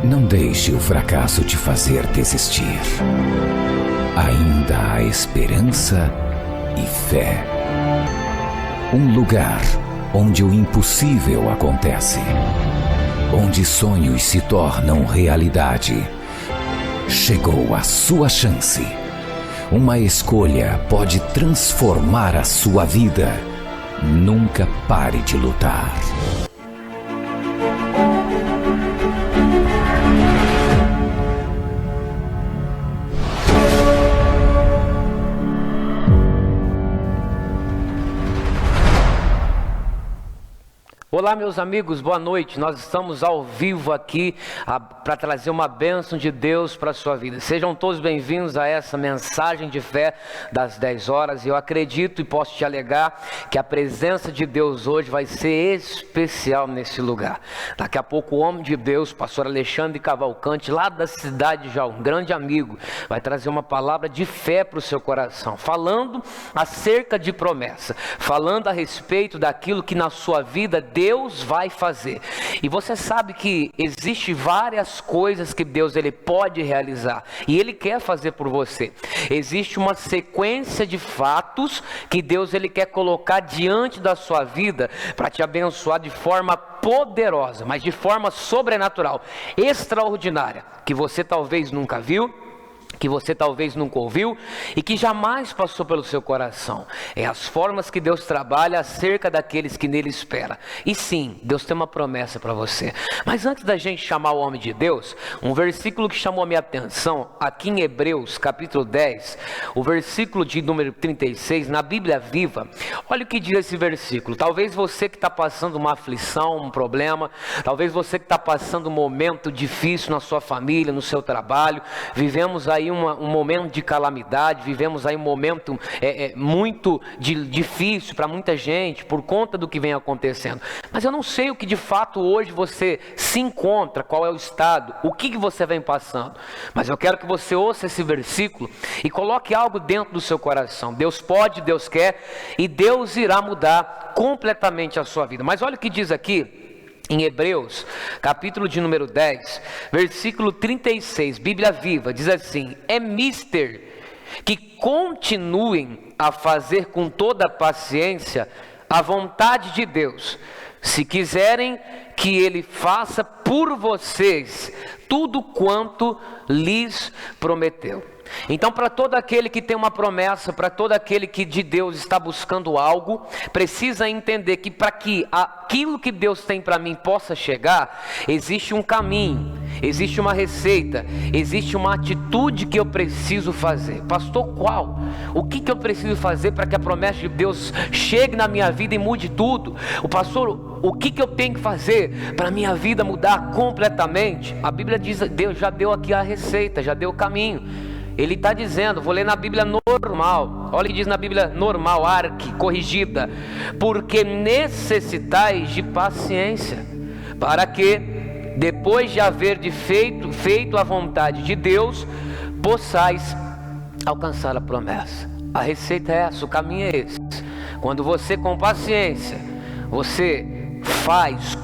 Não deixe o fracasso te fazer desistir. Ainda há esperança e fé. Um lugar onde o impossível acontece. Onde sonhos se tornam realidade. Chegou a sua chance. Uma escolha pode transformar a sua vida. Nunca pare de lutar. Olá, meus amigos, boa noite. Nós estamos ao vivo aqui para trazer uma bênção de Deus para a sua vida. Sejam todos bem-vindos a essa mensagem de fé das 10 horas. Eu acredito e posso te alegar que a presença de Deus hoje vai ser especial nesse lugar. Daqui a pouco o homem de Deus, pastor Alexandre Cavalcante, lá da cidade já, um grande amigo, vai trazer uma palavra de fé para o seu coração, falando acerca de promessa, falando a respeito daquilo que na sua vida Deus vai fazer. E você sabe que existe várias coisas que Deus ele pode realizar e Ele quer fazer por você. Existe uma sequência de fatos que Deus ele quer colocar diante da sua vida para te abençoar de forma poderosa, mas de forma sobrenatural, extraordinária, que você talvez nunca viu, que você talvez nunca ouviu e que jamais passou pelo seu coração. É as formas que Deus trabalha acerca daqueles que nele esperam. E sim, Deus tem uma promessa para você. Mas antes da gente chamar o homem de Deus, um versículo que chamou a minha atenção, aqui em Hebreus capítulo 10, o versículo de número 36, na Bíblia Viva. Olha o que diz esse versículo. Talvez você que está passando uma aflição, um problema, talvez você que está passando um momento difícil na sua família, no seu trabalho, vivemos aí um momento de calamidade, vivemos aí um momento muito difícil para muita gente, por conta do que vem acontecendo. Mas eu não sei o que de fato hoje você se encontra, qual é o estado, o que você vem passando. Mas eu quero que você ouça esse versículo e coloque algo dentro do seu coração. Deus pode, Deus quer e Deus irá mudar completamente a sua vida. Mas olha o que diz aqui em Hebreus, capítulo de número 10, versículo 36, Bíblia Viva, diz assim: é mister que continuem a fazer com toda paciência a vontade de Deus, se quiserem que Ele faça por vocês tudo quanto lhes prometeu. Então, para todo aquele que tem uma promessa, para todo aquele que de Deus está buscando algo, precisa entender que para que aquilo que Deus tem para mim possa chegar, existe um caminho, existe uma receita, existe uma atitude que eu preciso fazer. Pastor, qual? O que eu preciso fazer para que a promessa de Deus chegue na minha vida e mude tudo? O pastor, o que eu tenho que fazer para a minha vida mudar completamente? A Bíblia diz, Deus já deu aqui a receita, já deu o caminho. Ele está dizendo, vou ler na Bíblia normal, olha o que diz na Bíblia normal, ARC, corrigida: porque necessitais de paciência, para que, depois de haver feito a vontade de Deus, possais alcançar a promessa. A receita é essa, o caminho é esse. Quando você com paciência, você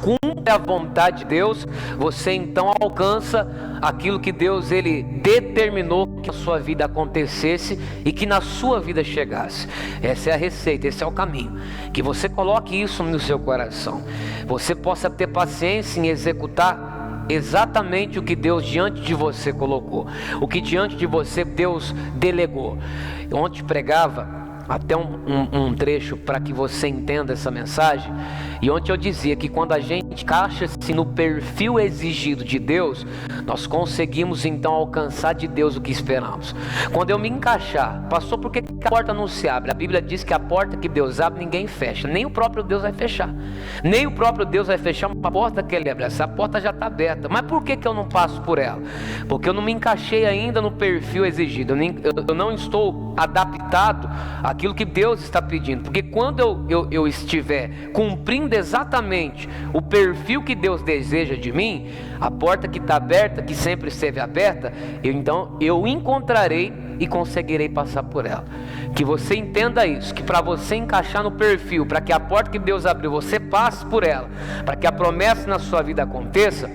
cumpre a vontade de Deus, você então alcança aquilo que Deus ele determinou que na sua vida acontecesse e que na sua vida chegasse. Essa é a receita, esse é o caminho. Que você coloque isso no seu coração, você possa ter paciência em executar exatamente o que Deus diante de você colocou, o que diante de você Deus delegou. Ontem pregava até um trecho para que você entenda essa mensagem. E ontem eu dizia que quando a gente encaixa-se no perfil exigido de Deus, nós conseguimos então alcançar de Deus o que esperamos. Quando eu me encaixar, pastor, por que a porta não se abre? A Bíblia diz que a porta que Deus abre, ninguém fecha. Nem o próprio Deus vai fechar. Nem o próprio Deus vai fechar uma porta que Ele abre. Essa porta já está aberta. Mas por que eu não passo por ela? Porque eu não me encaixei ainda no perfil exigido. Eu não estou adaptado àquilo que Deus está pedindo. Porque quando eu estiver cumprindo exatamente o perfil que Deus deseja de mim, a porta que está aberta, que sempre esteve aberta, então eu encontrarei e conseguirei passar por ela. Que você entenda isso, que para você encaixar no perfil, para que a porta que Deus abriu, você passe por ela, para que a promessa na sua vida aconteça,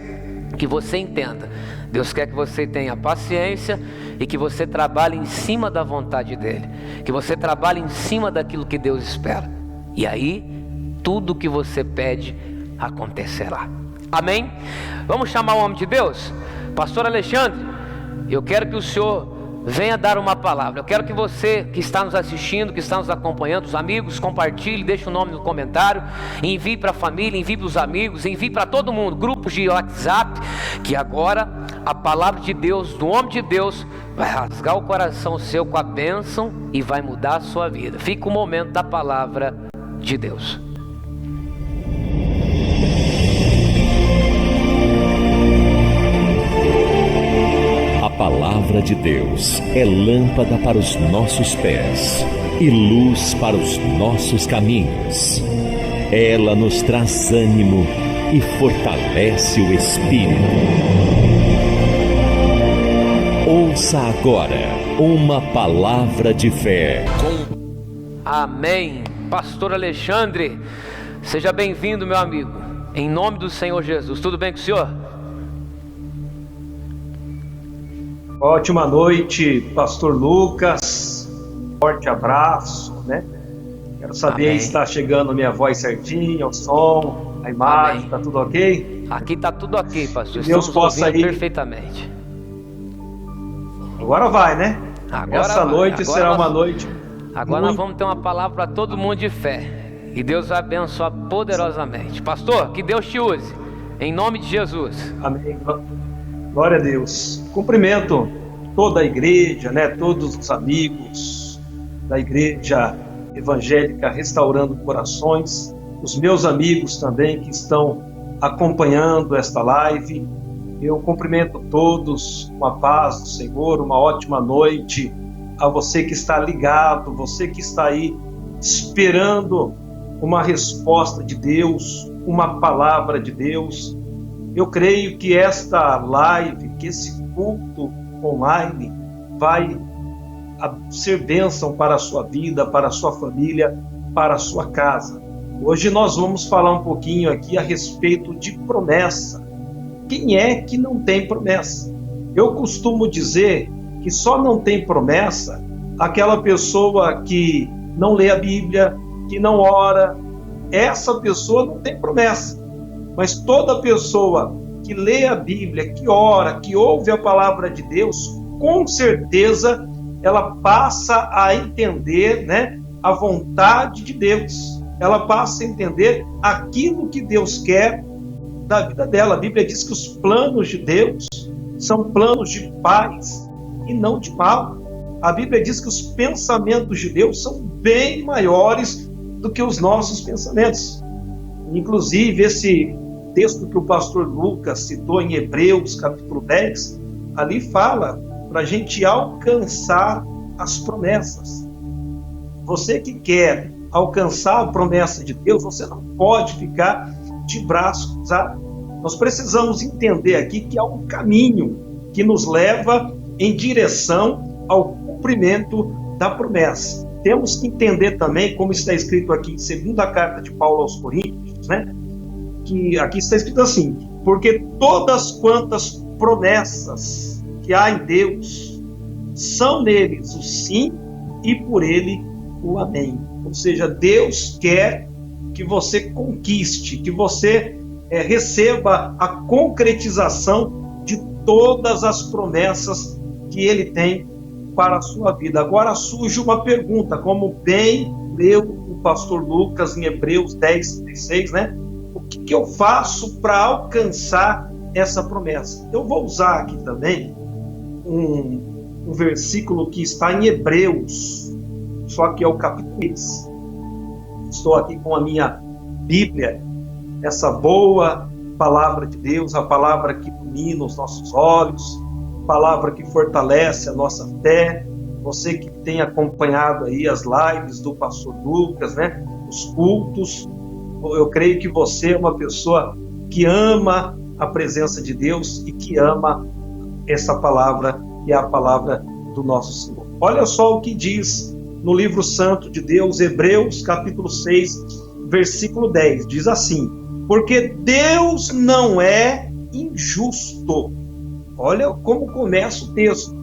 que você entenda. Deus quer que você tenha paciência e que você trabalhe em cima da vontade dEle, que você trabalhe em cima daquilo que Deus espera. E aí, tudo que você pede acontecerá. Amém? Vamos chamar o homem de Deus? Pastor Alexandre, eu quero que o senhor venha dar uma palavra. Eu quero que você que está nos assistindo, que está nos acompanhando, os amigos, compartilhe, deixe o nome no comentário, envie para a família, envie para os amigos, envie para todo mundo, grupos de WhatsApp, que agora a palavra de Deus, do homem de Deus, vai rasgar o coração seu com a bênção e vai mudar a sua vida. Fica o momento da palavra de Deus. A palavra de Deus é lâmpada para os nossos pés e luz para os nossos caminhos. Ela nos traz ânimo e fortalece o espírito. Ouça agora uma palavra de fé. Amém. Pastor Alexandre, seja bem-vindo, meu amigo, em nome do Senhor Jesus. Tudo bem com o senhor? Ótima noite, Pastor Lucas. Forte abraço, né? Quero saber se está chegando a minha voz certinha, o som, a imagem, está tudo ok? Aqui está tudo ok, pastor. Deus possa ir perfeitamente. Agora vai, né? Essa noite será uma noite. Agora nós vamos ter uma palavra para todo mundo de fé. E Deus vai abençoar poderosamente. Pastor, que Deus te use. Em nome de Jesus. Amém. Glória a Deus. Cumprimento toda a igreja, né? Todos os amigos da igreja evangélica Restaurando Corações. Os meus amigos também que estão acompanhando esta live. Eu cumprimento todos com a paz do Senhor. Uma ótima noite a você que está ligado, você que está aí esperando uma resposta de Deus, uma palavra de Deus. Eu creio que esta live, que esse culto online vai ser bênção para a sua vida, para a sua família, para a sua casa. Hoje nós vamos falar um pouquinho aqui a respeito de promessa. Quem é que não tem promessa? Eu costumo dizer que só não tem promessa aquela pessoa que não lê a Bíblia, que não ora. Essa pessoa não tem promessa. Mas toda pessoa que lê a Bíblia, que ora, que ouve a palavra de Deus, com certeza ela passa a entender, né, a vontade de Deus. Ela passa a entender aquilo que Deus quer da vida dela. A Bíblia diz que os planos de Deus são planos de paz e não de mal. A Bíblia diz que os pensamentos de Deus são bem maiores do que os nossos pensamentos. Inclusive, esse texto que o pastor Lucas citou em Hebreus, capítulo 10, ali fala para a gente alcançar as promessas. Você que quer alcançar a promessa de Deus, você não pode ficar de braços cruzados. Nós precisamos entender aqui que há um caminho que nos leva em direção ao cumprimento da promessa. Temos que entender também, como está escrito aqui em segunda carta de Paulo aos Coríntios, né? Que aqui está escrito assim: porque todas quantas promessas que há em Deus são neles o sim e por ele o amém. Ou seja, Deus quer que você conquiste, que você receba a concretização de todas as promessas que ele tem para a sua vida. Agora surge uma pergunta, como bem leu o pastor Lucas em Hebreus 10:36, né? O que eu faço para alcançar essa promessa? Eu vou usar aqui também um versículo que está em Hebreus, só que é o capítulo 6. Estou aqui com a minha Bíblia, essa boa palavra de Deus, a palavra que ilumina os nossos olhos, a palavra que fortalece a nossa fé. Você que tem acompanhado aí as lives do pastor Lucas, né? Os cultos, eu creio que você é uma pessoa que ama a presença de Deus e que ama essa palavra, que é a palavra do nosso Senhor. Olha só o que diz no livro santo de Deus, Hebreus capítulo 6, versículo 10, diz assim: porque Deus não é injusto. Olha como começa o texto.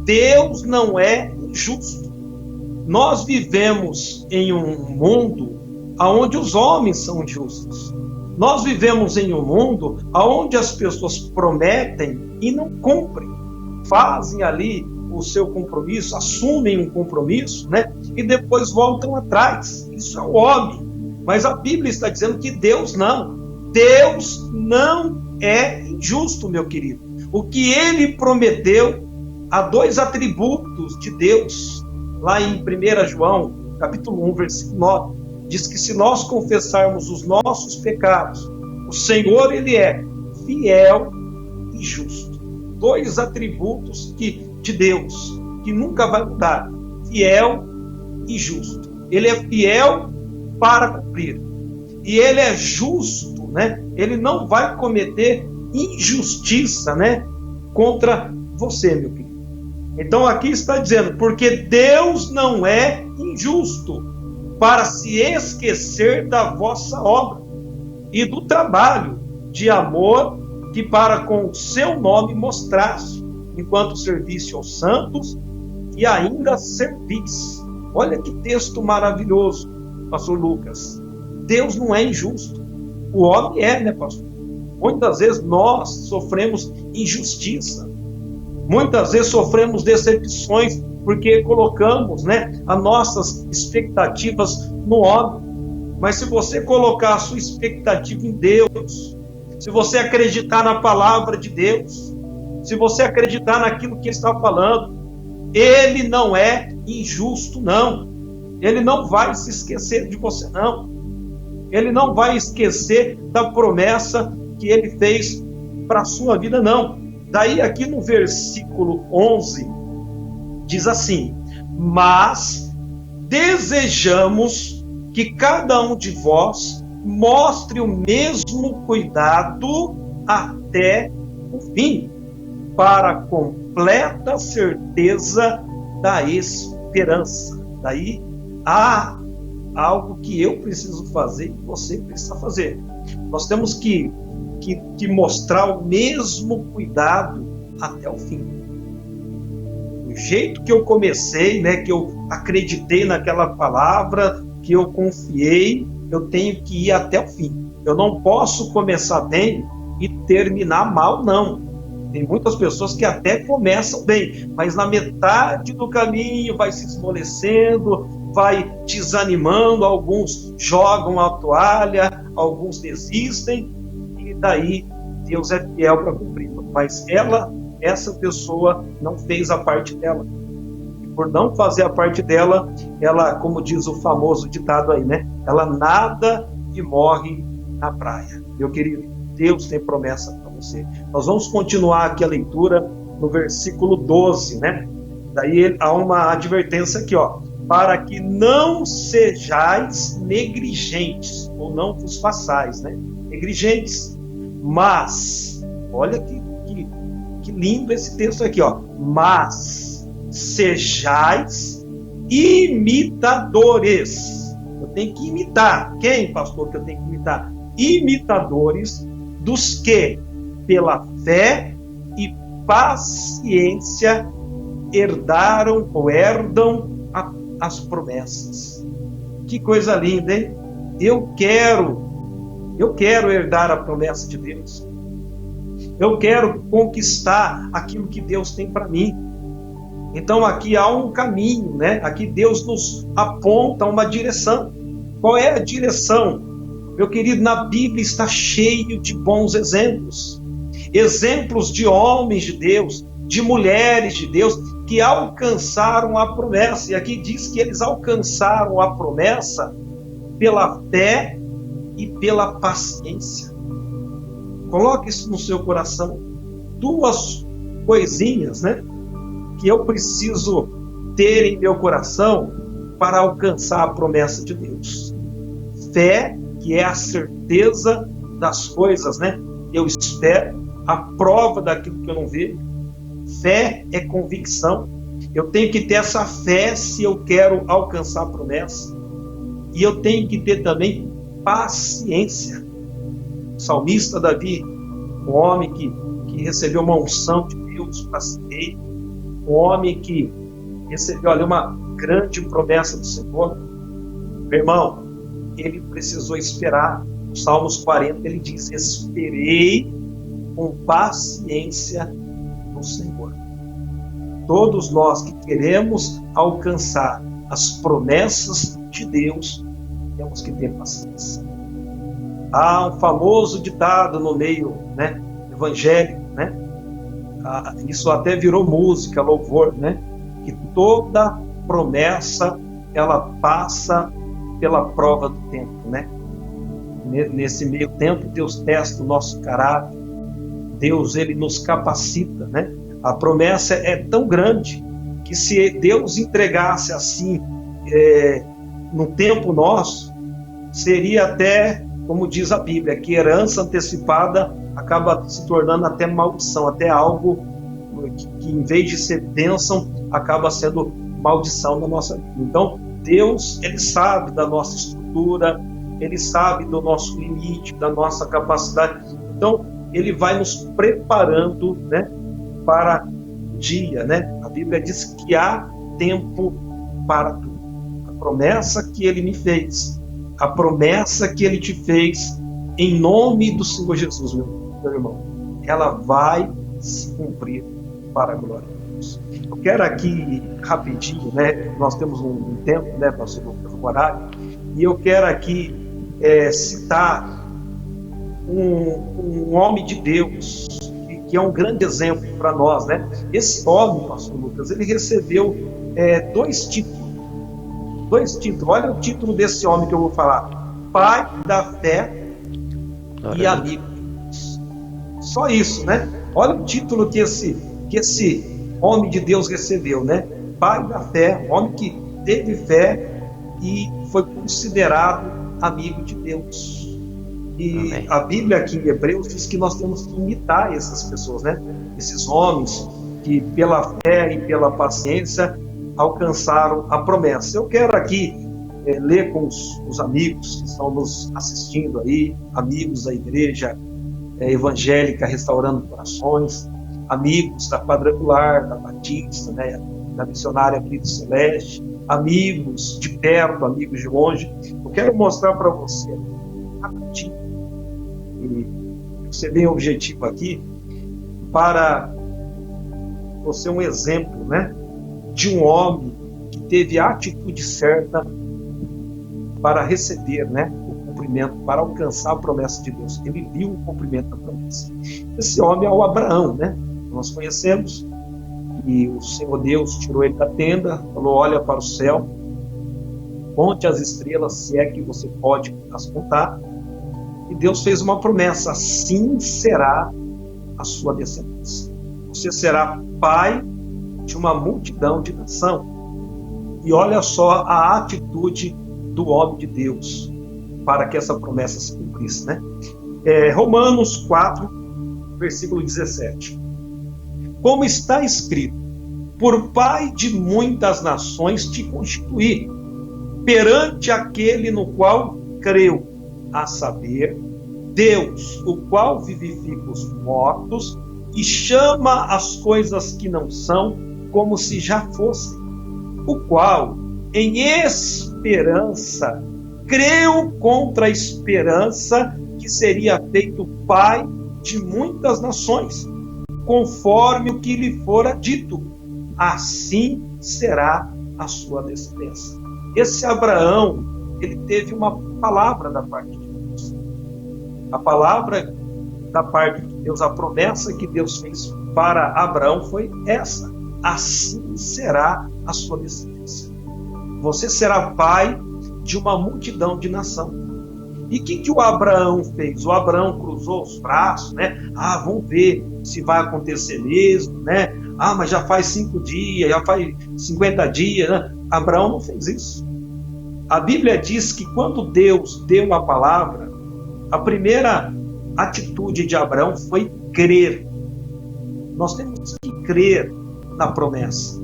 Deus não é injusto. Nós vivemos em um mundo onde os homens são injustos. Nós vivemos em um mundo onde as pessoas prometem e não cumprem. Fazem ali o seu compromisso, assumem um compromisso, né? E depois voltam atrás. Isso é o homem. Mas a Bíblia está dizendo que Deus não. Deus não é injusto, meu querido. O que ele prometeu, há dois atributos de Deus. Lá em 1 João, capítulo 1, versículo 9, diz que se nós confessarmos os nossos pecados, o Senhor, ele é fiel e justo. Dois atributos de Deus, que nunca vai mudar: fiel e justo. Ele é fiel para cumprir. E ele é justo, né? Ele não vai cometer injustiça, né, contra você, meu querido. Então aqui está dizendo, porque Deus não é injusto para se esquecer da vossa obra e do trabalho de amor que para com o seu nome mostraste, enquanto serviste aos santos e ainda servis. Olha que texto maravilhoso, pastor Lucas. Deus não é injusto. O homem é, né, pastor? Muitas vezes nós sofremos injustiça. Muitas vezes sofremos decepções porque colocamos, né, as nossas expectativas no homem. Mas se você colocar a sua expectativa em Deus, se você acreditar na palavra de Deus, se você acreditar naquilo que Ele está falando, Ele não é injusto, não. Ele não vai se esquecer de você, não. Ele não vai esquecer da promessa que Ele fez para a sua vida, não. Daí aqui no versículo 11, diz assim: mas desejamos que cada um de vós mostre o mesmo cuidado até o fim, para a completa certeza da esperança. Daí há algo que eu preciso fazer e você precisa fazer. Nós temos que mostrar o mesmo cuidado até o fim. Do jeito que eu comecei, né, que eu acreditei naquela palavra, que eu confiei, eu tenho que ir até o fim. Eu não posso começar bem e terminar mal, não. Tem muitas pessoas que até começam bem, mas na metade do caminho vai se esmorecendo, vai desanimando, alguns jogam a toalha, alguns desistem, e daí Deus é fiel para cumprir. Mas essa pessoa não fez a parte dela. E por não fazer a parte dela, ela, como diz o famoso ditado aí, né? Ela nada e morre na praia. Meu querido, Deus tem promessa para você. Nós vamos continuar aqui a leitura no versículo 12, né? Daí há uma advertência aqui, ó. Para que não sejais negligentes, ou não vos façais, né? Negligentes. Mas, olha que lindo esse texto aqui, ó. Mas sejais imitadores. Eu tenho que imitar. Quem, pastor, que eu tenho que imitar? Imitadores dos que, pela fé e paciência, herdam as promessas. Que coisa linda, hein? Eu quero herdar a promessa de Deus. Eu quero conquistar aquilo que Deus tem para mim. Então aqui há um caminho, né? Aqui Deus nos aponta uma direção. Qual é a direção? Meu querido, na Bíblia está cheio de bons exemplos. Exemplos de homens de Deus, de mulheres de Deus, que alcançaram a promessa. E aqui diz que eles alcançaram a promessa pela fé e pela paciência. Coloque isso no seu coração. Duas coisinhas, né, que eu preciso ter em meu coração para alcançar a promessa de Deus. Fé, que é a certeza das coisas, né? Eu espero, a prova daquilo que eu não vejo. Fé é convicção. Eu tenho que ter essa fé se eu quero alcançar a promessa. E eu tenho que ter também paciência. O salmista Davi, um homem que recebeu uma unção de Deus para ser rei, um homem que recebeu ali uma grande promessa do Senhor. Meu irmão, ele precisou esperar. No Salmos 40 ele diz: esperei com paciência no Senhor. Todos nós que queremos alcançar as promessas de Deus, temos que ter paciência. Há um famoso ditado no meio, evangélico, isso até virou música, louvor, que toda promessa ela passa pela prova do tempo, Nesse meio tempo, Deus testa o nosso caráter, Deus ele nos capacita, A promessa é tão grande que se Deus entregasse assim, no tempo nosso, seria até, como diz a Bíblia, que herança antecipada acaba se tornando até maldição, até algo que em vez de ser bênção, acaba sendo maldição na nossa vida. Então, Deus, ele sabe da nossa estrutura, ele sabe do nosso limite, da nossa capacidade. Então, ele vai nos preparando, para o dia, A Bíblia diz que há tempo para tudo. A promessa que ele me fez, a promessa que ele te fez, em nome do Senhor Jesus, meu irmão, ela vai se cumprir para a glória de Deus. Eu quero aqui, rapidinho, nós temos um tempo, pastor Lucas, um horário, e eu quero aqui citar um homem de Deus, que é um grande exemplo para nós, Esse homem, pastor Lucas, ele recebeu 2 títulos. 2 títulos. Olha o título desse homem que eu vou falar: pai da fé e amigo de Deus. Só isso, Olha o título que esse homem de Deus recebeu, Pai da fé, um homem que teve fé e foi considerado amigo de Deus. E Amém. A Bíblia aqui em Hebreus diz que nós temos que imitar essas pessoas, Esses homens que pela fé e pela paciência alcançaram a promessa. Eu quero aqui ler com os amigos que estão nos assistindo aí, amigos da igreja evangélica Restaurando Corações, amigos da Quadrangular, da Batista, da Missionária Cristo Celeste, amigos de perto, amigos de longe. Eu quero mostrar para você rapidinho, e ser bem objetivo aqui, para você um exemplo, de um homem que teve a atitude certa para receber, o cumprimento, para alcançar a promessa de Deus. Ele viu o cumprimento da promessa. Esse homem é o Abraão, Nós conhecemos, e o Senhor Deus tirou ele da tenda, falou: olha para o céu, conte as estrelas, se é que você pode as contar. E Deus fez uma promessa: assim será a sua descendência. Você será pai de uma multidão de nação. E olha só a atitude do homem de Deus para que essa promessa se cumprisse, Romanos 4, versículo 17. Como está escrito: por pai de muitas nações te constituí, perante aquele no qual creu, a saber, Deus, o qual vivifica os mortos e chama as coisas que não são como se já fossem, o qual, em esperança, creu contra a esperança que seria feito pai de muitas nações, conforme o que lhe fora dito, assim será a sua descendência. Esse Abraão, ele teve uma palavra da parte de Deus. A palavra da parte de Deus, a promessa que Deus fez para Abraão foi essa: assim será a sua descendência. Você será pai de uma multidão de nação. E o que o Abraão fez? O Abraão cruzou os braços, vamos ver se vai acontecer mesmo, mas já faz 5 dias, já faz 50 dias, Abraão não fez isso. A Bíblia diz que quando Deus deu a palavra, a primeira atitude de Abraão foi crer. Nós temos que crer na promessa.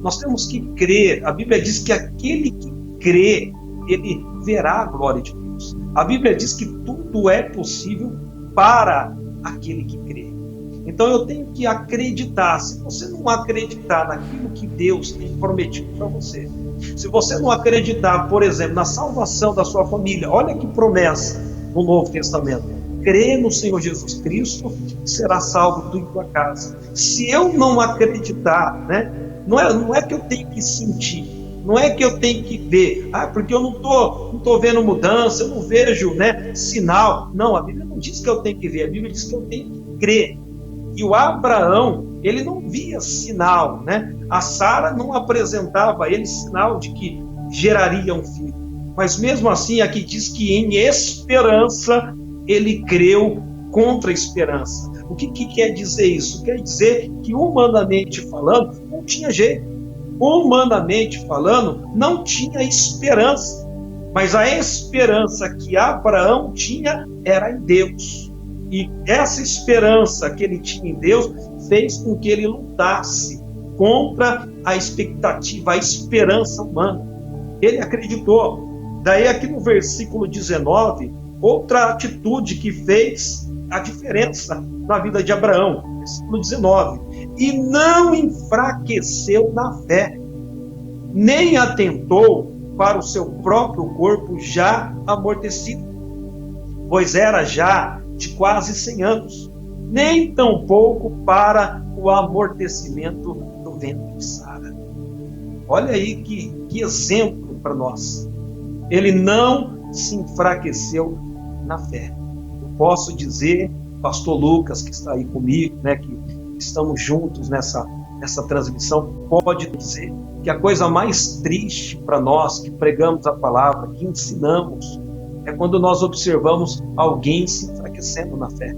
Nós temos que crer. A Bíblia diz que aquele que crê, ele verá a glória de Deus. A Bíblia diz que tudo é possível para aquele que crê. Então eu tenho que acreditar. Se você não acreditar naquilo que Deus tem prometido para você, se você não acreditar, por exemplo, na salvação da sua família, olha que promessa no Novo Testamento: crê no Senhor Jesus Cristo, será salvo tu e tua casa. Se eu não acreditar, né, não é que eu tenho que sentir, não é que eu tenho que ver, porque eu não tô vendo mudança, eu não vejo, né, sinal. Não, a Bíblia não diz que eu tenho que ver, a Bíblia diz que eu tenho que crer. E o Abraão, ele não via sinal, né? A Sara não apresentava a ele sinal de que geraria um filho. Mas mesmo assim, aqui diz que em esperança ele creu contra a esperança. O que quer dizer isso? Quer dizer que, humanamente falando, não tinha jeito. Humanamente falando, não tinha esperança. Mas a esperança que Abraão tinha era em Deus. E essa esperança que ele tinha em Deus fez com que ele lutasse contra a expectativa, a esperança humana. Ele acreditou. Daí aqui no versículo 19, outra atitude que fez a diferença na vida de Abraão. Versículo 19. E não enfraqueceu na fé, nem atentou para o seu próprio corpo já amortecido, pois era já de quase 100 anos, nem tampouco para o amortecimento do ventre de Sara. Olha aí que exemplo para nós. Ele não se enfraqueceu na fé. Eu posso dizer, pastor Lucas, que está aí comigo, né, que estamos juntos nessa transmissão, pode dizer que a coisa mais triste para nós que pregamos a palavra, que ensinamos, é quando nós observamos alguém se enfraquecendo na fé.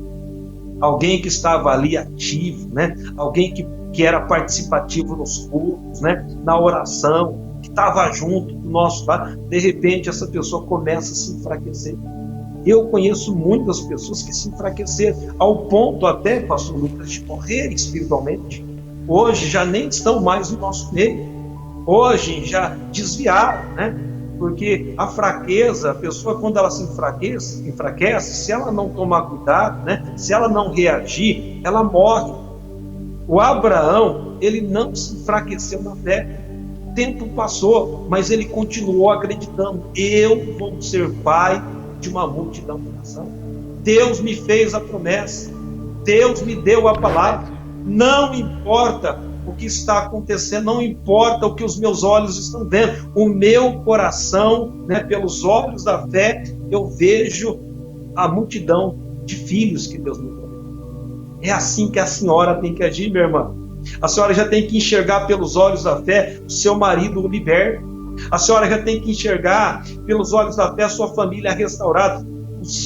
Alguém que estava ali ativo, né? Alguém que era participativo nos cultos, né? Na oração, que estava junto do nosso lado. De repente, essa pessoa começa a se enfraquecer. Eu conheço muitas pessoas que se enfraqueceram, ao ponto até, pastor Lucas, de morrer espiritualmente. Hoje já nem estão mais no nosso meio. Hoje já desviaram, né? Porque a fraqueza, a pessoa quando ela se enfraquece, se ela não tomar cuidado, né? Se ela não reagir, ela morre. O Abraão, ele não se enfraqueceu na fé. O tempo passou, mas ele continuou acreditando. Eu vou ser pai de uma multidão de nação. Deus me fez a promessa. Deus me deu a palavra. Não importa o que está acontecendo, não importa o que os meus olhos estão vendo, o meu coração, né, pelos olhos da fé, eu vejo a multidão de filhos que Deus me deu. É assim que a senhora tem que agir, minha irmã. A senhora já tem que enxergar pelos olhos da fé o seu marido liberto. A senhora já tem que enxergar pelos olhos da fé a sua família restaurada.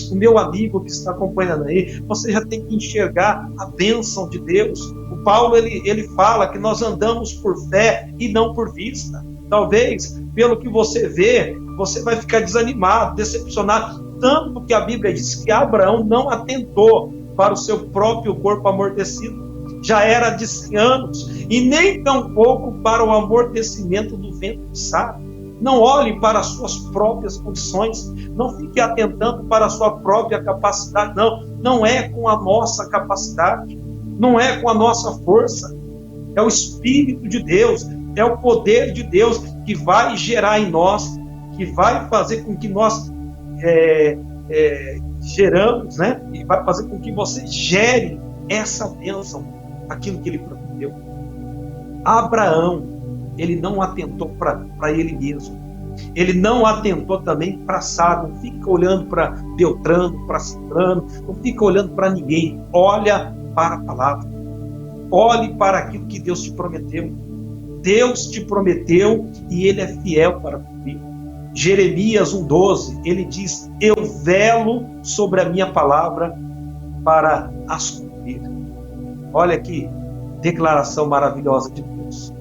O meu amigo que está acompanhando aí, você já tem que enxergar a bênção de Deus. O Paulo, ele fala que nós andamos por fé e não por vista. Talvez, pelo que você vê, você vai ficar desanimado, decepcionado. Tanto que a Bíblia diz que Abraão não atentou para o seu próprio corpo amortecido. Já era de 100 anos. E nem tampouco para o amortecimento do ventre de Sara. Não olhe para as suas próprias condições, não fique atentando para a sua própria capacidade, não é com a nossa capacidade, não é com a nossa força, é o Espírito de Deus, é o poder de Deus que vai gerar em nós, que vai fazer com que nós geramos, né? E vai fazer com que você gere essa bênção, aquilo que ele prometeu. Abraão, ele não atentou para ele mesmo. Ele não atentou também para Sara. Não fica olhando para Beltrano, para Cicrano, não fica olhando para ninguém. Olha para a palavra. Olhe para aquilo que Deus te prometeu. Deus te prometeu e Ele é fiel para cumprir. Jeremias 1,12, ele diz: eu velo sobre a minha palavra para as cumprir. Olha que declaração maravilhosa de Deus.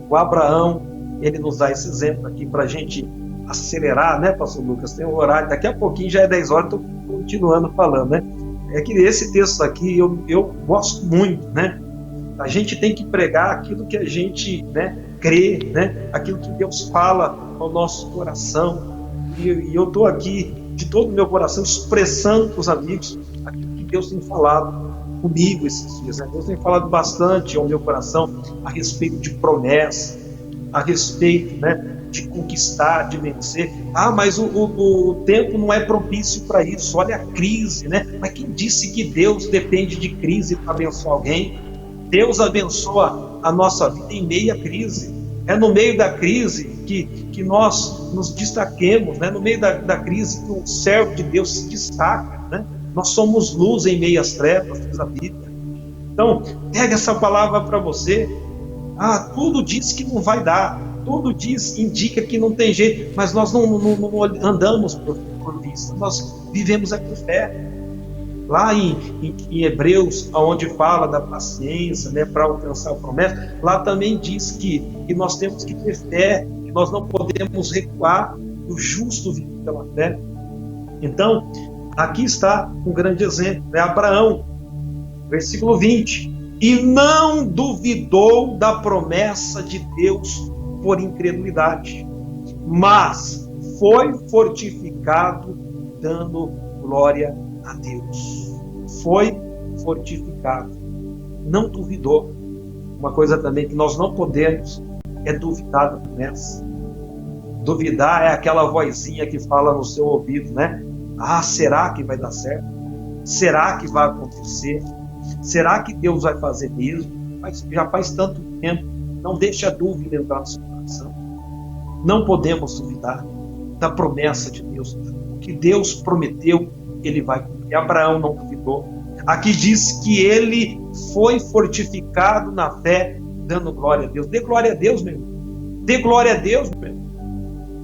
O Abraão, ele nos dá esse exemplo aqui para a gente acelerar, né, pastor Lucas? Tem um horário, daqui a pouquinho já é 10 horas, estou continuando falando, né? É que esse texto aqui eu gosto muito, né? A gente tem que pregar aquilo que a gente, né, crê, né? Aquilo que Deus fala ao nosso coração. E eu estou aqui, de todo o meu coração, expressando para os amigos aquilo que Deus tem falado comigo esses dias, né? Deus tem falado bastante ao meu coração a respeito de promessa, a respeito, né, de conquistar, de vencer. Mas o tempo não é propício para isso. Olha a crise, né? Mas quem disse que Deus depende de crise para abençoar alguém? Deus abençoa a nossa vida em meio à crise. É no meio da crise que nós nos destaquemos, né? No meio da crise que o servo de Deus se destaca, né? Nós somos luz em meio às trevas, diz a Bíblia. Então, pega essa palavra para você. Tudo diz que não vai dar, tudo indica que não tem jeito, mas nós não andamos por vista, nós vivemos aqui fé. Lá em Hebreus, onde fala da paciência, né, para alcançar a promessa, lá também diz que nós temos que ter fé, que nós não podemos recuar, o justo vive pela fé. Então, aqui está um grande exemplo, é Abraão, versículo 20. E não duvidou da promessa de Deus por incredulidade, mas foi fortificado dando glória a Deus. Foi fortificado, não duvidou. Uma coisa também que nós não podemos é duvidar da promessa. Duvidar é aquela vozinha que fala no seu ouvido, né? Será que vai dar certo? Será que vai acontecer? Será que Deus vai fazer mesmo? Mas já faz tanto tempo. Não deixe a dúvida entrar no seu coração. Não podemos duvidar da promessa de Deus. O que Deus prometeu, Ele vai cumprir. Abraão não duvidou. Aqui diz que ele foi fortificado na fé, dando glória a Deus. Dê glória a Deus, meu irmão. Dê glória a Deus, meu irmão.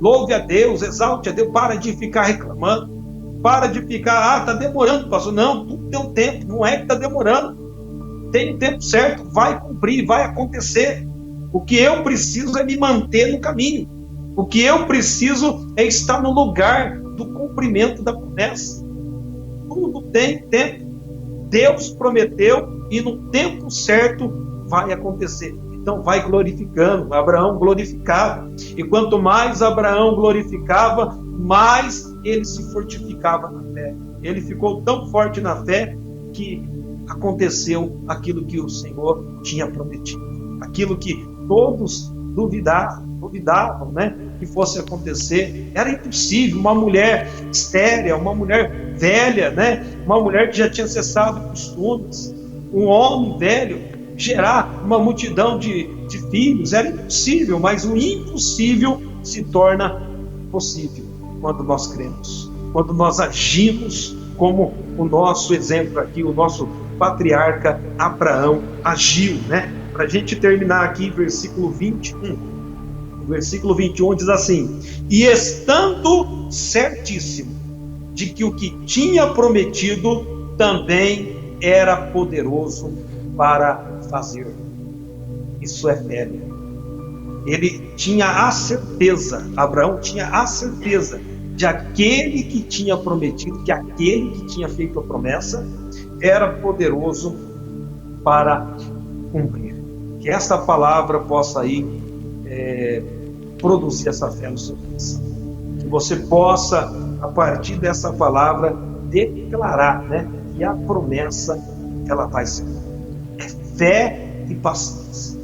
Louve a Deus, exalte a Deus. Para de ficar reclamando. Para de ficar, está demorando, pastor. Não, tudo tem um tempo, não é que está demorando. Tem um tempo certo, vai cumprir, vai acontecer. O que eu preciso é me manter no caminho. O que eu preciso é estar no lugar do cumprimento da promessa. Tudo tem tempo. Deus prometeu e no tempo certo vai acontecer. Então vai glorificando. Abraão glorificava. E quanto mais Abraão glorificava, mais ele se fortificava na fé. Ele ficou tão forte na fé que aconteceu aquilo que o Senhor tinha prometido. Aquilo que todos duvidavam, né, que fosse acontecer. Era impossível. Uma mulher estéril, uma mulher velha, né, uma mulher que já tinha cessado costumes, um homem velho, gerar uma multidão de filhos. Era impossível, mas o impossível se torna possível quando nós cremos, quando nós agimos como o nosso exemplo aqui, o nosso patriarca Abraão agiu, né? Para a gente terminar aqui, versículo 21. Versículo 21 diz assim: e estando certíssimo de que o que tinha prometido também era poderoso para fazer. Isso é fé. Ele tinha a certeza, Abraão tinha a certeza de aquele que tinha prometido, que aquele que tinha feito a promessa era poderoso para cumprir. Que esta palavra possa aí produzir essa fé no seu coração. Que você possa, a partir dessa palavra, declarar, né, que a promessa ela vai ser. É fé e paciência.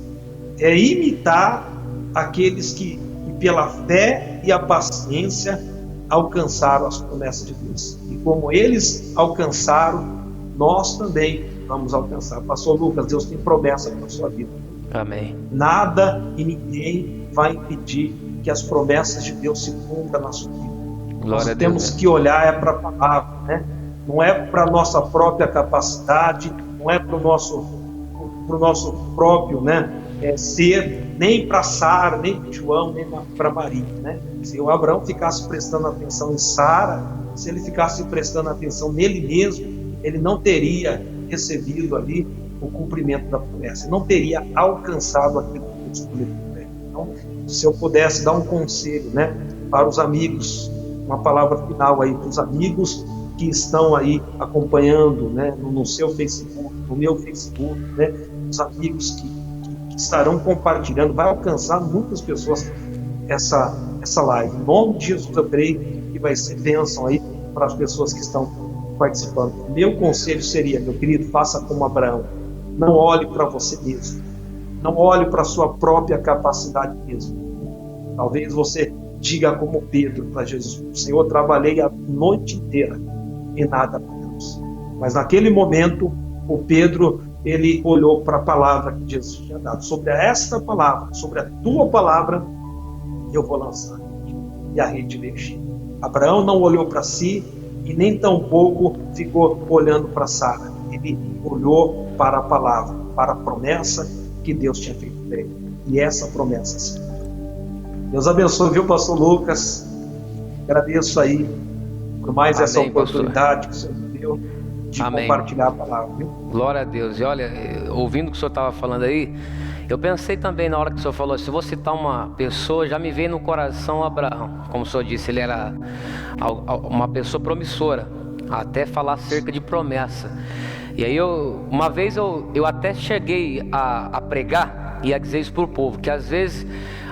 É imitar aqueles que pela fé e a paciência alcançaram as promessas de Deus. E como eles alcançaram, nós também vamos alcançar. Pastor Lucas, Deus tem promessa para a sua vida. Amém. Nada e ninguém vai impedir que as promessas de Deus se cumpram na sua vida. Nós temos que olhar para a palavra, né? Não é para a nossa própria capacidade, não é para o nosso próprio, né, ser, nem para Sara, nem para João, nem para Maria, né? Se o Abraão ficasse prestando atenção em Sara, se ele ficasse prestando atenção nele mesmo, ele não teria recebido ali o cumprimento da promessa, não teria alcançado aquilo que Deus prometeu. Então, se eu pudesse dar um conselho, né, para os amigos, uma palavra final aí para os amigos que estão aí acompanhando, né, no seu Facebook, no meu Facebook, né, os amigos que estarão compartilhando, vai alcançar muitas pessoas essa live. Em nome de Jesus eu creio que vai ser bênção aí para as pessoas que estão participando. Meu conselho seria, meu querido, faça como Abraão. Não olhe para você mesmo. Não olhe para a sua própria capacidade mesmo. Talvez você diga como Pedro para Jesus: Senhor, trabalhei a noite inteira e nada Deus. Mas naquele momento, o Pedro, ele olhou para a palavra que Jesus tinha dado. Sobre esta palavra, sobre a tua palavra, eu vou lançar. E a rede veio cheia. Abraão não olhou para si e nem tampouco ficou olhando para Sara. Ele olhou para a palavra, para a promessa que Deus tinha feito para ele. E essa promessa sim. Deus abençoe, viu, pastor Lucas? Agradeço aí por mais essa oportunidade que o Senhor me deu de compartilhar a palavra, viu? Glória a Deus. E olha, ouvindo o que o senhor estava falando aí, eu pensei também na hora que o senhor falou, se vou citar uma pessoa, já me veio no coração Abraão. Como o senhor disse, ele era uma pessoa promissora, até falar acerca de promessa. E aí uma vez eu até cheguei a pregar e a dizer isso para o povo, que às vezes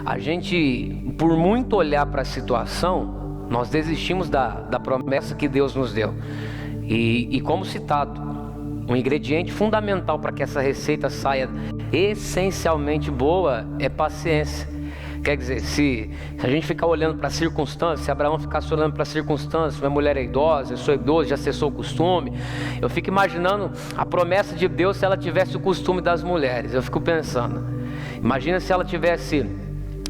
a gente, por muito olhar para a situação, nós desistimos da promessa que Deus nos deu. E como citado, um ingrediente fundamental para que essa receita saia essencialmente boa é paciência. Quer dizer, se a gente ficar olhando para as circunstâncias, se Abraão ficasse olhando para as circunstâncias, minha mulher é idosa, eu sou idoso, já cessou o costume, eu fico imaginando a promessa de Deus se ela tivesse o costume das mulheres. Eu fico pensando, imagina se ela tivesse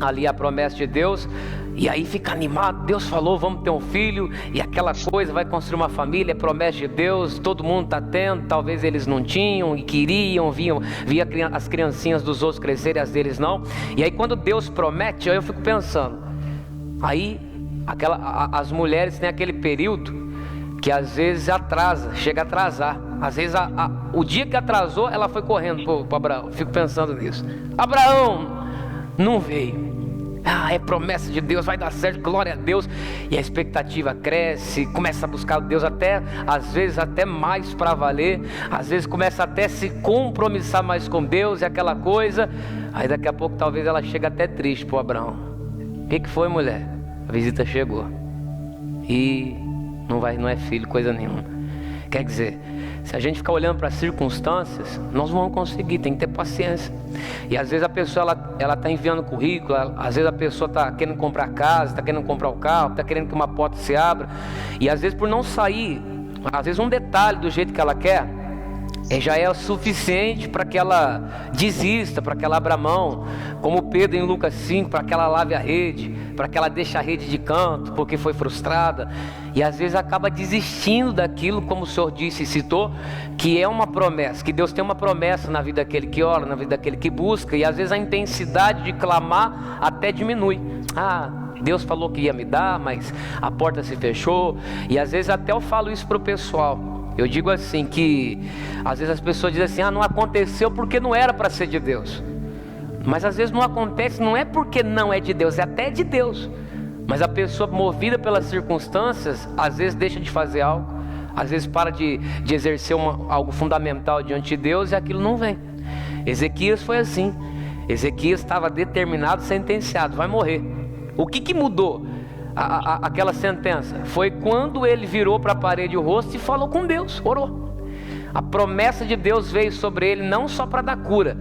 ali a promessa de Deus, e aí fica animado, Deus falou, vamos ter um filho, e aquela coisa, vai construir uma família, é promessa de Deus, todo mundo está tendo, talvez eles não tinham e queriam, via as criancinhas dos outros crescerem, as deles não. E aí quando Deus promete, eu fico pensando, aí as mulheres têm aquele período que às vezes atrasa, chega a atrasar. Às vezes o dia que atrasou, ela foi correndo para Abraão. Eu fico pensando nisso. Abraão não veio. É promessa de Deus, vai dar certo, glória a Deus. E a expectativa cresce, começa a buscar Deus até, às vezes até mais para valer. Às vezes começa até a se compromissar mais com Deus e aquela coisa. Aí daqui a pouco talvez ela chega até triste para o Abraão. O que foi, mulher? A visita chegou e não é filho, coisa nenhuma. Quer dizer, se a gente ficar olhando para as circunstâncias, nós não vamos conseguir, tem que ter paciência. E às vezes a pessoa ela está enviando currículo, às vezes a pessoa está querendo comprar casa, está querendo comprar o carro, está querendo que uma porta se abra, e às vezes por não sair, às vezes um detalhe do jeito que ela quer, já é o suficiente para que ela desista, para que ela abra mão, como Pedro em Lucas 5, para que ela lave a rede, para que ela deixe a rede de canto, porque foi frustrada, e às vezes acaba desistindo daquilo, como o Senhor disse e citou, que é uma promessa, que Deus tem uma promessa na vida daquele que ora, na vida daquele que busca, e às vezes a intensidade de clamar até diminui. Deus falou que ia me dar, mas a porta se fechou, e às vezes até eu falo isso para o pessoal. Eu digo assim, que às vezes as pessoas dizem assim, não aconteceu porque não era para ser de Deus. Mas às vezes não acontece, não é porque não é de Deus, é até de Deus. Mas a pessoa movida pelas circunstâncias, às vezes deixa de fazer algo, às vezes para de exercer algo fundamental diante de Deus e aquilo não vem. Ezequias foi assim. Ezequias estava determinado, sentenciado, vai morrer. O que mudou aquela sentença? Foi quando ele virou para a parede o rosto e falou com Deus, orou. A promessa de Deus veio sobre ele não só para dar cura,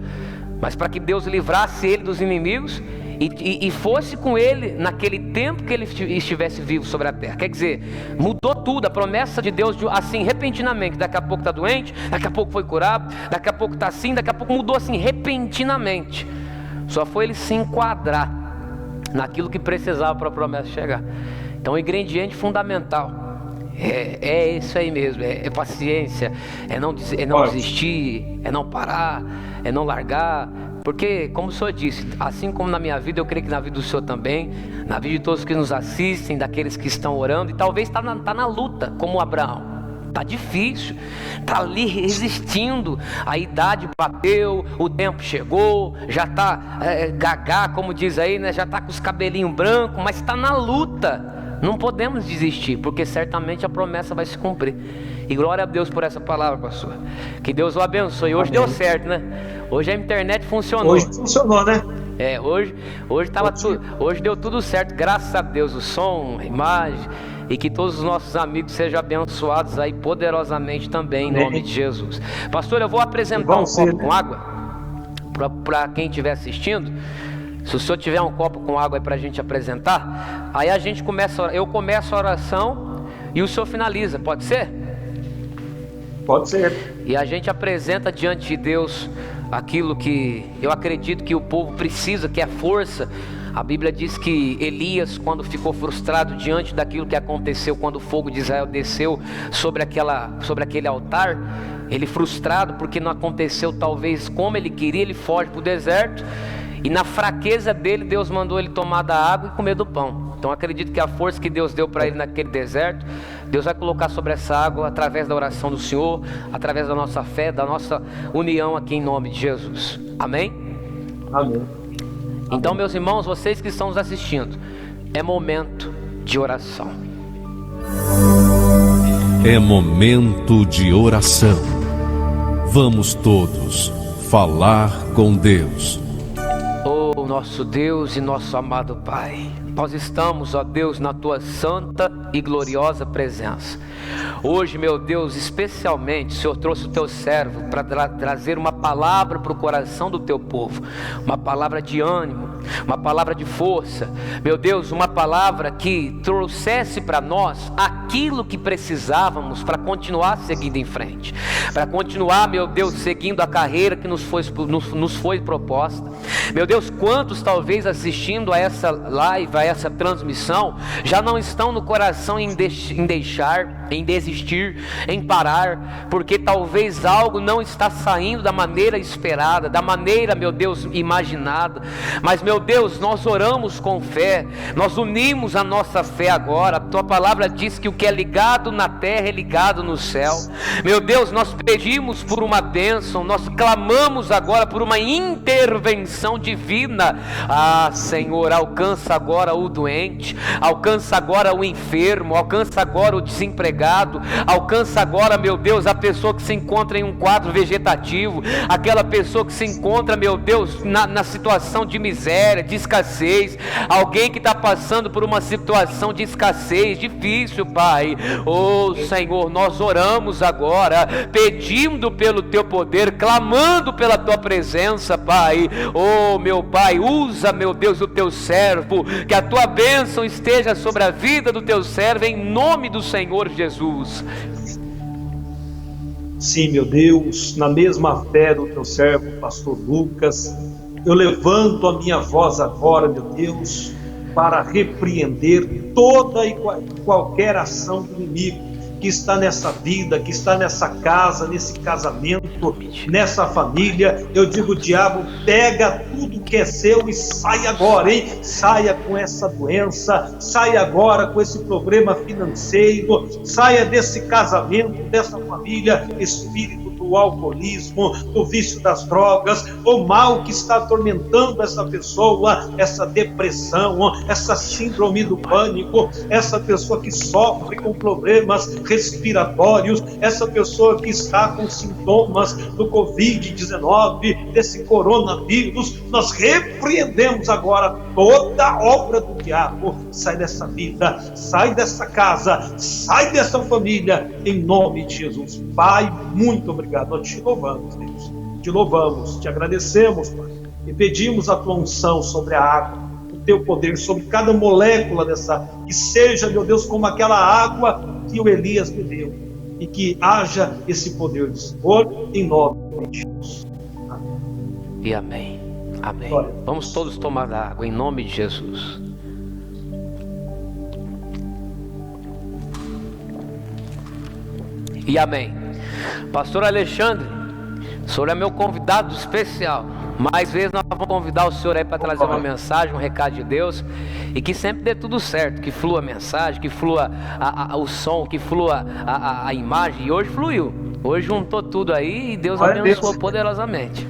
mas para que Deus livrasse ele dos inimigos e fosse com ele naquele tempo que ele estivesse vivo sobre a terra. Quer dizer, mudou tudo. A promessa de Deus, assim, repentinamente. Daqui a pouco está doente, daqui a pouco foi curado, daqui a pouco está assim, daqui a pouco mudou assim, repentinamente. Só foi ele se enquadrar naquilo que precisava para a promessa chegar. Então o ingrediente fundamental é isso aí mesmo, é paciência, é não desistir, é não parar, é não largar. Porque, como o Senhor disse, assim como na minha vida, eu creio que na vida do Senhor também, na vida de todos que nos assistem, daqueles que estão orando, e talvez está na luta, como Abraão. Está difícil, está ali resistindo, a idade bateu, o tempo chegou, já está gagá, como diz aí, né? Já está com os cabelinhos brancos, mas está na luta. Não podemos desistir, porque certamente a promessa vai se cumprir. E glória a Deus por essa palavra, pastor. Que Deus o abençoe. Hoje deu certo, né? Hoje a internet funcionou. Hoje funcionou, né? Hoje deu tudo certo, graças a Deus. O som, a imagem, e que todos os nossos amigos sejam abençoados aí poderosamente também, em nome de Jesus. Pastor, eu vou apresentar um copo com água para quem estiver assistindo. Se o senhor tiver um copo com água aí para a gente apresentar, aí a gente começa, eu começo a oração e o senhor finaliza, pode ser? Pode ser. E a gente apresenta diante de Deus aquilo que eu acredito que o povo precisa, que é força. A Bíblia diz que Elias, quando ficou frustrado diante daquilo que aconteceu, quando o fogo de Israel desceu sobre aquele altar, ele frustrado porque não aconteceu talvez como ele queria, ele foge para o deserto. E na fraqueza dele, Deus mandou ele tomar da água e comer do pão. Então acredito que a força que Deus deu para ele naquele deserto, Deus vai colocar sobre essa água através da oração do Senhor, através da nossa fé, da nossa união aqui em nome de Jesus. Amém? Amém. Então, meus irmãos, vocês que estão nos assistindo, é momento de oração. É momento de oração. Vamos todos falar com Deus. Oh, nosso Deus e nosso amado Pai, nós estamos, ó Deus, na Tua santa e gloriosa presença. Hoje, meu Deus, especialmente, o Senhor trouxe o Teu servo para trazer uma palavra para o coração do Teu povo, uma palavra de ânimo, uma palavra de força, meu Deus, uma palavra que trouxesse para nós aquilo que precisávamos para continuar seguindo em frente, para continuar, meu Deus, seguindo a carreira que nos foi proposta. Meu Deus, quantos talvez assistindo a essa live, a essa transmissão, já não estão no coração em deixar, em desistir, em parar, porque talvez algo não está saindo da maneira esperada, da maneira, meu Deus, imaginada. Mas, meu Deus, nós oramos com fé, nós unimos a nossa fé agora. A Tua palavra diz que o que é ligado na terra é ligado no céu. Meu Deus, nós pedimos por uma bênção, nós clamamos agora por uma intervenção divina. Ah, Senhor, alcança agora o doente, alcança agora o enfermo, alcança agora o desempregado, alcança agora, meu Deus, a pessoa que se encontra em um quadro vegetativo, aquela pessoa que se encontra, meu Deus, na situação de miséria, de escassez, alguém que está passando por uma situação de escassez difícil, Pai. Oh, Senhor, nós oramos agora, pedindo pelo Teu poder, clamando pela Tua presença, Pai. Oh, meu Pai, usa, meu Deus, o Teu servo, que a Tua bênção esteja sobre a vida do Teu servo, em nome do Senhor Jesus. Sim, meu Deus, na mesma fé do Teu servo, pastor Lucas, eu levanto a minha voz agora, meu Deus, para repreender toda e qualquer ação do inimigo que está nessa vida, que está nessa casa, nesse casamento, nessa família. Eu digo, diabo, pega tudo que é seu e sai agora, hein? Saia com essa doença, saia agora com esse problema financeiro, saia desse casamento, dessa família, espírito do alcoolismo, do vício das drogas, o mal que está atormentando essa pessoa, essa depressão, essa síndrome do pânico, essa pessoa que sofre com problemas respiratórios, essa pessoa que está com sintomas do Covid-19, desse coronavírus. Nós repreendemos agora toda obra do diabo. Sai dessa vida, sai dessa casa, sai dessa família, em nome de Jesus. Pai, muito obrigado. Nós te louvamos, Deus. Te louvamos, te agradecemos, Pai, e pedimos a Tua unção sobre a água, o Teu poder sobre cada molécula dessa, que seja, meu Deus, como aquela água que o Elias bebeu, e que haja esse poder do Senhor, em nome de Jesus. Amém. E amém. Amém. Glória. Vamos todos tomar da água, em nome de Jesus. E amém. Pastor Alexandre, o senhor é meu convidado especial. Mais vezes nós vamos convidar o senhor aí para trazer uma mensagem, um recado de Deus, e que sempre dê tudo certo, que flua a mensagem, que flua o som, que flua a imagem. E hoje fluiu, hoje juntou tudo aí e Deus abençoou poderosamente.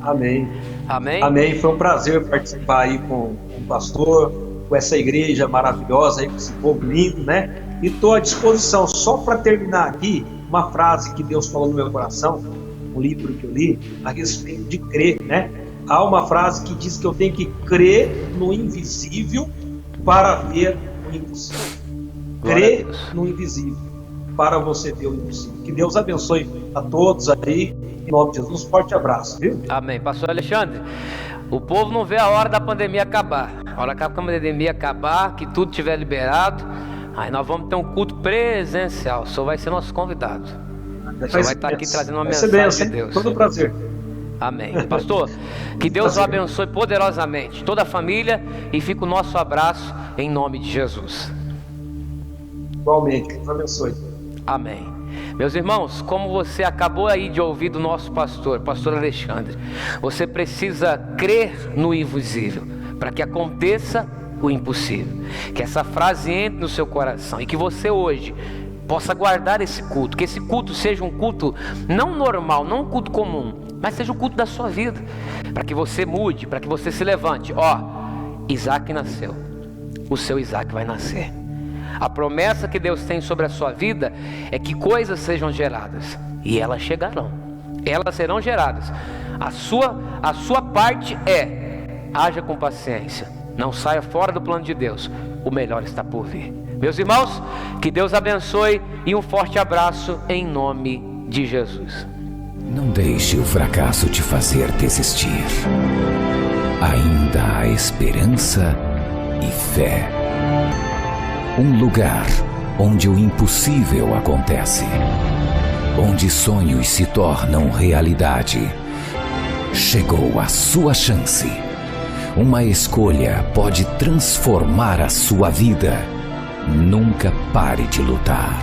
Amém. Amém. Amém. Foi um prazer participar aí com o pastor, com essa igreja maravilhosa aí, com esse povo lindo, né? E estou à disposição. Só para terminar aqui, uma frase que Deus falou no meu coração, um livro que eu li a respeito de crer, né? Há uma frase que diz que eu tenho que crer no invisível para ver o impossível. Crê no invisível para você ver o impossível. Que Deus abençoe a todos aí, em nome de Jesus. Um forte abraço, viu? Amém. Pastor Alexandre, o povo não vê a hora da pandemia acabar. A hora que a pandemia acabar, que tudo estiver liberado, aí nós vamos ter um culto presencial. O senhor vai ser nosso convidado. O senhor vai estar aqui trazendo uma mensagem de Deus. Todo prazer. Amém. Pastor, que Deus o abençoe poderosamente, toda a família, e fica o nosso abraço em nome de Jesus. Igualmente, Deus abençoe. Amém. Meus irmãos, como você acabou aí de ouvir do nosso pastor Alexandre, você precisa crer no invisível para que aconteça o impossível. Que essa frase entre no seu coração e que você hoje possa guardar esse culto, que esse culto seja um culto não normal, não um culto comum, mas seja o culto da sua vida, para que você mude, para que você se levante. Isaac nasceu, o seu Isaac vai nascer. A promessa que Deus tem sobre a sua vida é que coisas sejam geradas, e elas chegarão, elas serão geradas. A sua parte haja com paciência, não saia fora do plano de Deus, o melhor está por vir. Meus irmãos, que Deus abençoe e um forte abraço em nome de Jesus. Não deixe o fracasso te fazer desistir. Ainda há esperança e fé. Um lugar onde o impossível acontece, onde sonhos se tornam realidade. Chegou a sua chance. Uma escolha pode transformar a sua vida. Nunca pare de lutar.